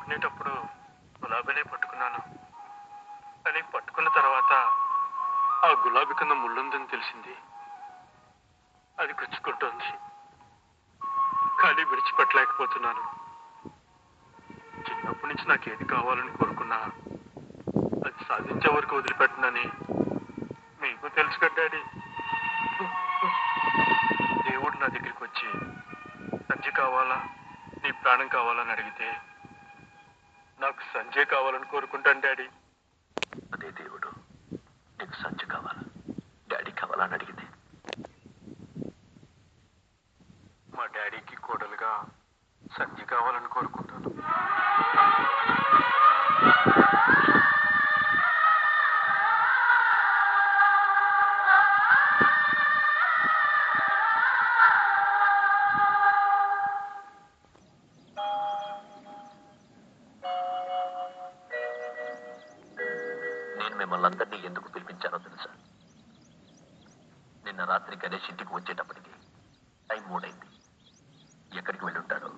పట్టుకునేటప్పుడు గులాబీనే పట్టుకున్నాను. కానీ పట్టుకున్న తర్వాత ఆ గులాబీ కింద ముళ్ళుందని తెలిసింది. అది గుచ్చుకుంటోంది. కానీ విడిచిపెట్టలేకపోతున్నాను. చిన్నప్పటి నుంచి నాకు ఏది కావాలని కోరుకున్నా అది సాధించే వరకు వదిలిపెట్టనని మీకు తెలుసు కదా డాడీ. దేవుడు నా దగ్గరికి వచ్చి సంజయ్ కావాలా, నీ ప్రాణం కావాలని అడిగితే నాకు సంజయ్ కావాలని కోరుకుంటాను డాడీ. అదే దేవుడు నీకు సంజయ్ కావాలా, డాడీ కావాలని అడిగితే మా డాడీకి కోడలుగా సంజయ్ కావాలని కోరుకుంటాను. నేను మిమ్మల్ని అందరినీ ఎందుకు పిలిపించానో తెలుసా? నిన్న రాత్రి గణేష్ ఇంటికి వచ్చేటప్పటికి టైం 3 అయింది. ఎక్కడికి వెళ్ళి ఉంటారో